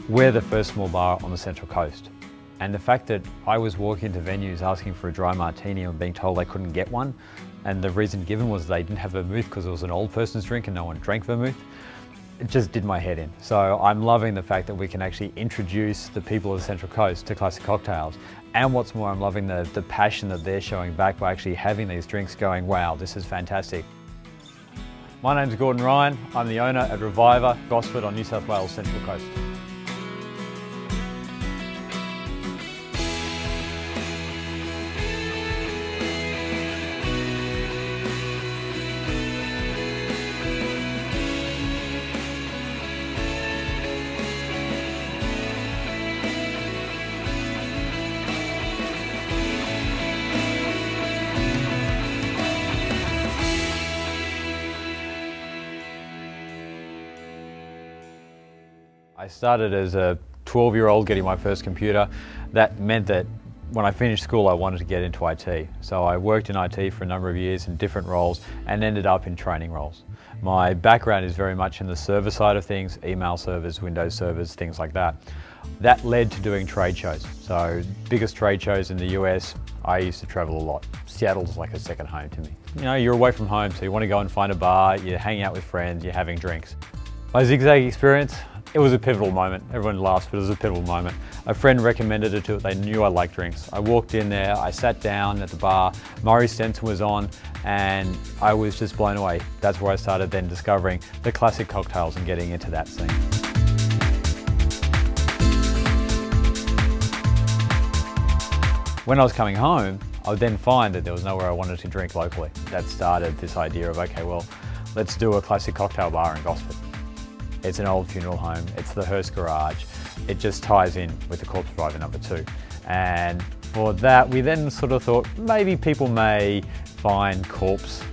We're the first small bar on the Central Coast. And the fact that I was walking into venues asking for a dry martini and being told I couldn't get one, and the reason given was they didn't have vermouth because it was an old person's drink and no one drank vermouth, it just did my head in. So I'm loving the fact that we can actually introduce the people of the Central Coast to classic cocktails. And what's more, I'm loving the passion that they're showing back by actually having these drinks going, wow, this is fantastic. My name's Gordon Ryan. I'm the owner at Reviver, Gosford on New South Wales Central Coast. I started as a 12-year-old getting my first computer. That meant that when I finished school I wanted to get into IT. So I worked in IT for a number of years in different roles and ended up in training roles. My background is very much in the server side of things, email servers, Windows servers, things like that. That led to doing trade shows. So biggest trade shows in the US, I used to travel a lot. Seattle's like a second home to me. You know, you're away from home, so you want to go and find a bar, you're hanging out with friends, you're having drinks. My zigzag experience, it was a pivotal moment. Everyone laughs, but it was a pivotal moment. A friend recommended it to it. They knew I liked drinks. I walked in there, I sat down at the bar, Murray Stenson was on, and I was just blown away. That's where I started then discovering the classic cocktails and getting into that scene. When I was coming home, I would then find that there was nowhere I wanted to drink locally. That started this idea of, okay, well, let's do a classic cocktail bar in Gosford. It's an old funeral home, it's the hearse garage. It just ties in with the Corpse Driver #2. And for that, we then sort of thought maybe people may find Corpse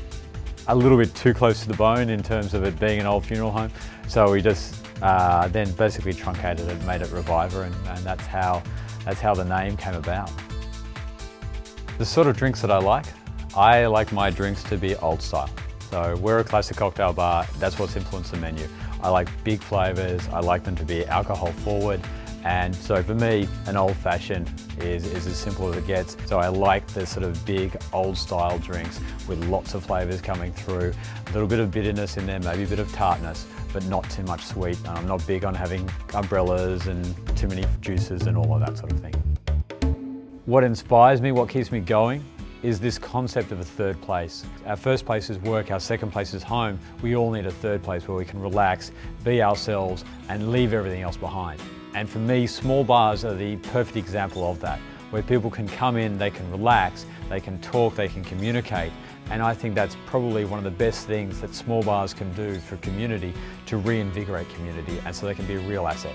a little bit too close to the bone in terms of it being an old funeral home. So we just then basically truncated it, made it Reviver, and that's how the name came about. The sort of drinks that I like my drinks to be old style. So we're a classic cocktail bar, that's what's influenced the menu. I like big flavours, I like them to be alcohol forward, and so for me, an old fashioned is as simple as it gets. So I like the sort of big old style drinks with lots of flavours coming through, a little bit of bitterness in there, maybe a bit of tartness, but not too much sweet. I'm not big on having umbrellas and too many juices and all of that sort of thing. What inspires me, what keeps me going, is this concept of a third place. Our first place is work, our second place is home. We all need a third place where we can relax, be ourselves, and leave everything else behind. And for me, small bars are the perfect example of that, where people can come in, they can relax, they can talk, they can communicate. And I think that's probably one of the best things that small bars can do for community to reinvigorate community, and so they can be a real asset.